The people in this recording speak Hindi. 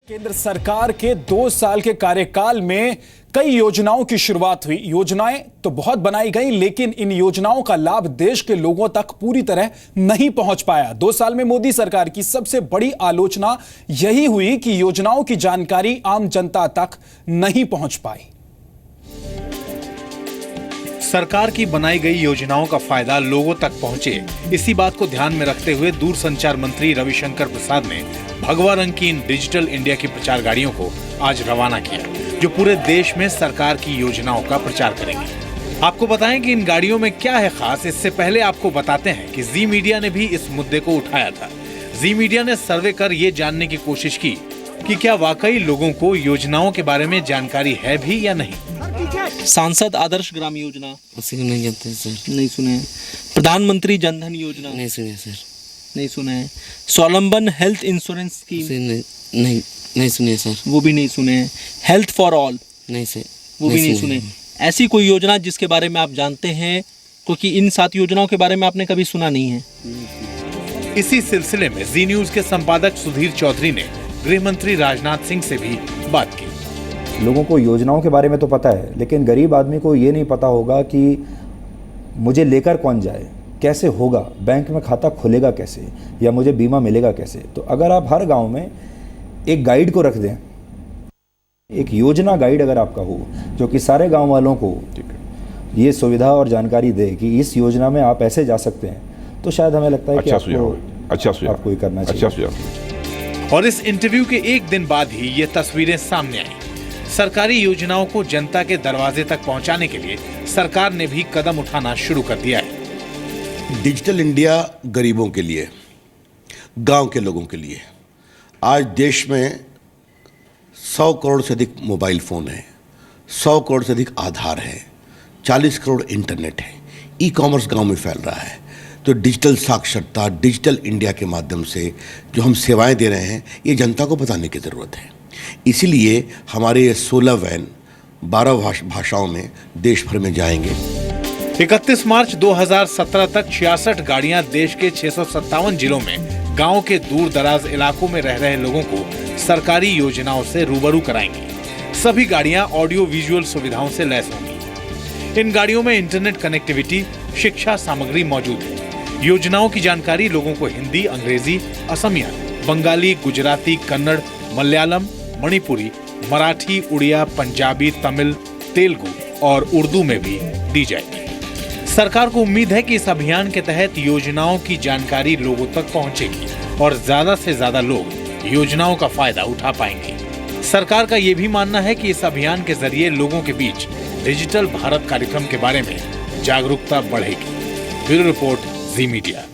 केंद्र सरकार के 2 साल के कार्यकाल में कई योजनाओं की शुरुआत हुई। योजनाएं तो बहुत बनाई गई, लेकिन इन योजनाओं का लाभ देश के लोगों तक पूरी तरह नहीं पहुंच पाया। 2 साल में मोदी सरकार की सबसे बड़ी आलोचना यही हुई कि योजनाओं की जानकारी आम जनता तक नहीं पहुंच पाई। सरकार की बनाई गई योजनाओं का फायदा लोगों तक पहुंचे, इसी बात को ध्यान में रखते हुए दूरसंचार मंत्री रविशंकर प्रसाद ने भगवा रंग की इन डिजिटल इंडिया की प्रचार गाड़ियों को आज रवाना किया, जो पूरे देश में सरकार की योजनाओं का प्रचार करेंगी। आपको बताएं कि इन गाड़ियों में क्या है खास। इससे पहले आपको बताते हैं कि जी मीडिया ने भी इस मुद्दे को उठाया था। जी मीडिया ने सर्वे कर ये जानने की कोशिश की कि क्या वाकई लोगों को योजनाओं के बारे में जानकारी है भी या नहीं। सांसद आदर्श ग्राम योजना उसी को नहीं जानते सर। नहीं सुने। प्रधानमंत्री जनधन योजना नहीं सुने सर। नहीं सुने। स्वावलंबन हेल्थ इंश्योरेंस स्कीम नहीं सुने सर। वो भी नहीं सुने। हेल्थ फॉर ऑल नहीं सर, वो भी नहीं सुने। ऐसी कोई योजना जिसके बारे में आप जानते हैं, क्योंकि इन 7 योजनाओं के बारे में आपने कभी सुना नहीं है। इसी सिलसिले में जी न्यूज के संपादक सुधीर चौधरी ने गृह मंत्री राजनाथ सिंह से भी बात की। लोगों को योजनाओं के बारे में तो पता है, लेकिन गरीब आदमी को ये नहीं पता होगा कि मुझे लेकर कौन जाए, कैसे होगा, बैंक में खाता खुलेगा कैसे, या मुझे बीमा मिलेगा कैसे। तो अगर आप हर गांव में एक गाइड को रख दें, एक योजना गाइड अगर आपका हो, जो कि सारे गांव वालों को ये सुविधा और जानकारी दे कि इस योजना में आप ऐसे जा सकते हैं, तो शायद हमें लगता है कि आपको ये करना चाहिए। और इस इंटरव्यू के एक दिन बाद ही ये तस्वीरें सामने आई। सरकारी योजनाओं को जनता के दरवाजे तक पहुंचाने के लिए सरकार ने भी कदम उठाना शुरू कर दिया है। डिजिटल इंडिया गरीबों के लिए, गांव के लोगों के लिए। आज देश में 100 करोड़ से अधिक मोबाइल फोन है, 100 करोड़ से अधिक आधार है, 40 करोड़ इंटरनेट है, ई कॉमर्स गांव में फैल रहा है। तो डिजिटल साक्षरता, डिजिटल इंडिया के माध्यम से जो हम सेवाएं दे रहे हैं, ये जनता को बताने की ज़रूरत है। इसीलिए हमारे ये 16 वैन 12 भाषाओं में देश भर में जाएंगे। 31 मार्च 2017 तक 66 गाड़ियां देश के 657 जिलों में गांव के दूर दराज इलाकों में रह रहे लोगों को सरकारी योजनाओं से रूबरू कराएंगी। सभी गाड़ियां ऑडियो विजुअल सुविधाओं से लैस होंगी। इन गाड़ियों में इंटरनेट कनेक्टिविटी, शिक्षा सामग्री मौजूद है। योजनाओं की जानकारी लोगों को हिंदी, अंग्रेजी, असमिया, बंगाली, गुजराती, कन्नड़, मलयालम, मणिपुरी, मराठी, उड़िया, पंजाबी, तमिल, तेलुगु और उर्दू में भी दी जाएगी। सरकार को उम्मीद है कि इस अभियान के तहत योजनाओं की जानकारी लोगों तक पहुंचेगी और ज्यादा से ज्यादा लोग योजनाओं का फायदा उठा पाएंगे। सरकार का ये भी मानना है कि इस अभियान के जरिए लोगों के बीच डिजिटल भारत कार्यक्रम के बारे में जागरूकता बढ़ेगी। ब्यूरो रिपोर्ट, जी मीडिया।